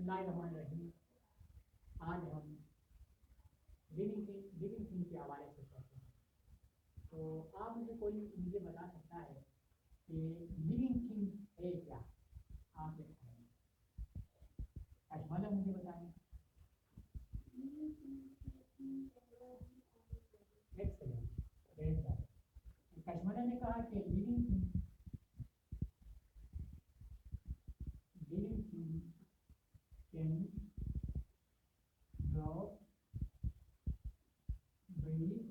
बिस्मिल्लाहिर्रहमानिर्रहीम। आज हम लिविंग थिंग के हवाले से पढ़ते हैं। तो आप मुझे बता सकता है कि लिविंग थिंग है क्या? आप बताएं। अजमला मुझे बताएं। Excellent, very good. अजमला ने कहा कि living thing can grow, breathe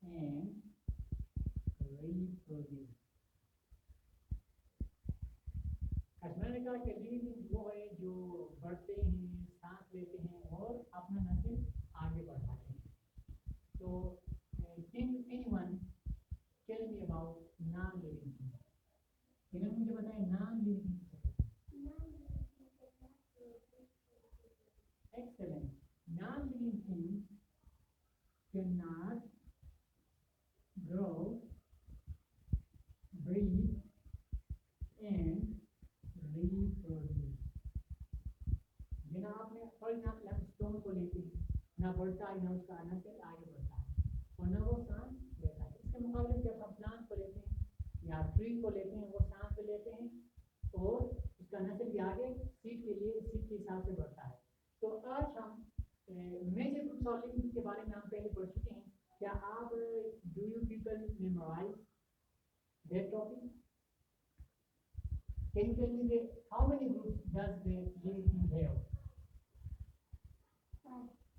and reproduce। अजमला ने कहा कि लिविंग वो है जो बढ़ते हैं, सांस लेते हैं और अपना नस्ल आगे बढ़ाते हैं। तो can anyone tell me about non-living things? मुझे बताएं non-living things। Excellent. Non-living things cannot grow, breathe and reproduce। जिन्हें आपने फॉर एग्जाम्पल स्टोन को लेते हैं, ना बढ़ता है ना उसका नस्ल आगे बढ़ता है और ना वो सांस लेता है। इसके मुकाबले जब हम प्लांट को लेते हैं या ट्री को लेते हैं, वो सांस पे लेते हैं और उसका नस्ल भी आगे सीड के हिसाब से बढ़ता है। तो आज हम मेजर ग्रुप्स ऑफ लिविंग के बारे में हम पहले पढ़ चुके हैं। क्या आप do you people memorise that topic? Can you tell me how many groups does the living thing have?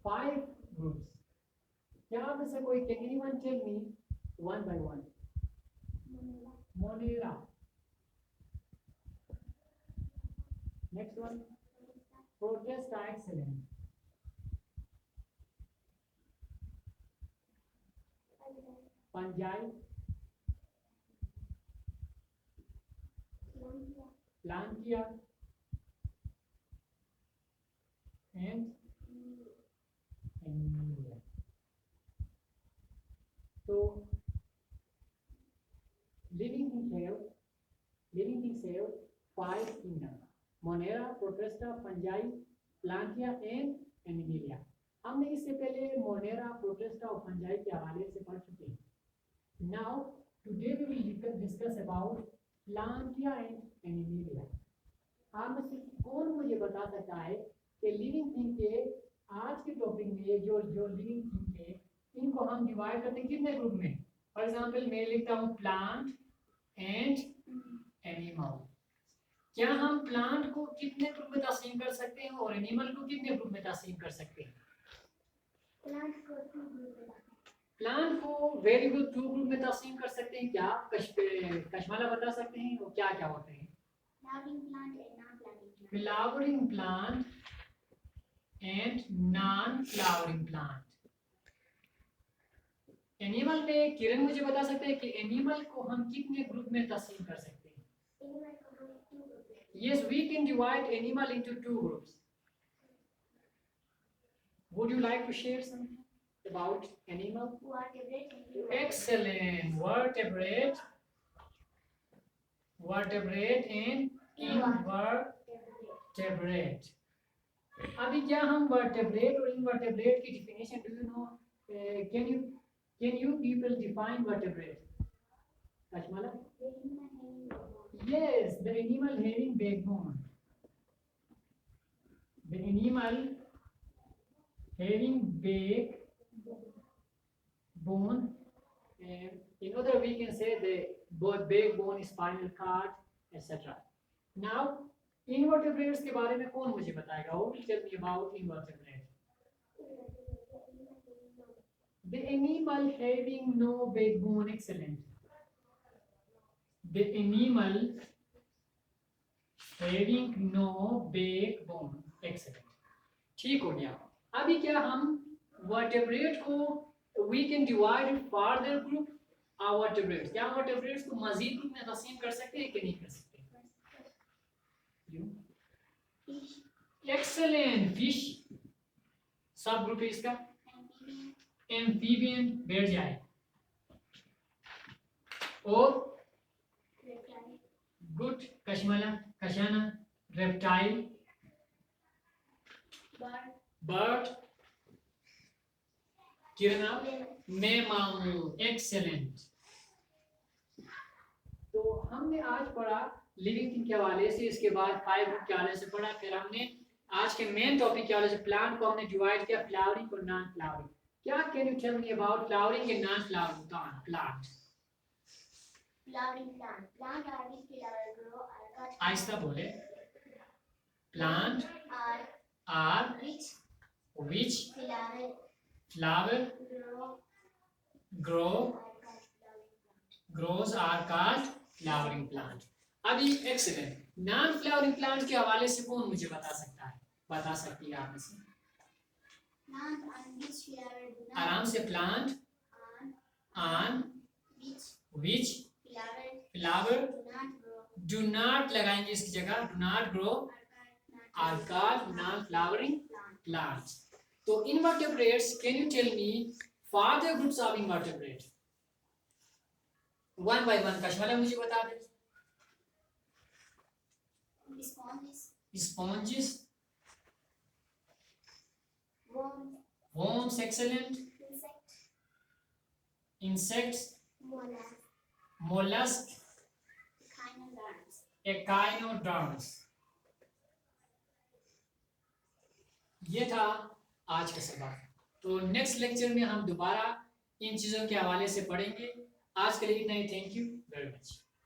5 groups. क्या आप में से कोई can anyone tell me one by one? Monera. Next one Protista. Excellent. Fungi, Plantae and Animalia. तो living things have 5 kingdoms: Monera, Protesta, Fungi, Plantia and Animalia। हमने इससे पहले Monera, Protista और फंजाई के हवाले से पढ़ चुके हैं। Now today we will discuss about Plantia and Animalia। आप में से कौन मुझे बता सकता है कि लिविंग थिंग के आज के टॉपिक में जो लिविंग थिंग है, इनको हम डिवाइड करते हैं कितने ग्रुप में? फॉर एग्जांपल मैं लिखता हूँ प्लांट एंड एनिमल। क्या हम प्लांट को कितने ग्रुप में तकसीम कर सकते हैं और एनिमल को कितने ग्रुप में तकसीम कर सकते हैं? प्लांट को वेरी गुड 2 ग्रुप में तकसीम कर सकते हैं। क्या कश्माला बता सकते हैं वो क्या क्या होते हैं? Flowering plant and non flowering plant. Animal में किरण मुझे बता सकते हैं कि एनिमल को हम कितने ग्रुप में तकसीम कर सकते हैं? Yes, we can divide animal into 2 groups. Would you like to share something about animal? Excellent. Vertebrate and invertebrate। अभी क्या हम vertebrate और invertebrate की definition do you know? Can you people define vertebrate? Kashmala? Yes, the animal having backbone. The animal having backbone. In other we can say the backbone, spinal cord, etc. Now, invertebrates के बारे में कौन मुझे बताएगा? Who will tell me about invertebrates? The animal having no backbone। Excellent. The animal having no backbone। Excellent। ठीक हो गया। अभी क्या हम vertebrate को we can divide in further group our vertebrates। क्या vertebrates को मजीद ग्रुप में तकसीम कर सकते हैं कि नहीं कर सकते? Excellent। फिश सब ग्रुप है इसका। एम्फीबियन बैठ जाए और गुड कशमला कशाना रेप्टाइल बर्ड, किरणा, मेमामू, एक्सेलेंट। तो हमने आज पढ़ा लिविंग थिंग के हवाले से, इसके बाद 5 ग्रुप के हवाले से पढ़ा, फिर हमने आज के मेन टॉपिक के हवाले से प्लांट को हमने डिवाइड किया, फ्लावरिंग और नॉन फ्लावरिंग। क्या can you tell me about flowering and non flowering plant? Flowering plant. Plant are which flower grow or cut. आहिस्ता बोले। Plant are which flower grow grows are called flowering plant. अभी excellent. Non flowering plant के हवाले से कौन मुझे बता सकता है, बता सकती है आप में से? आराम से। Plant on which flower do not लगाएंगे इसकी जगह, do not grow are called non flowering plants. तो invertebrates, can you tell me further groups of invertebrates? One by one Kashmir मुझे बता दे। Sponges, worms, excellent. Insects, mollusk, echinoderms. ये था आज का सबक। तो नेक्स्ट लेक्चर में हम दोबारा इन चीज़ों के हवाले से पढ़ेंगे। आज के लिए इतना ही। Thank you very much.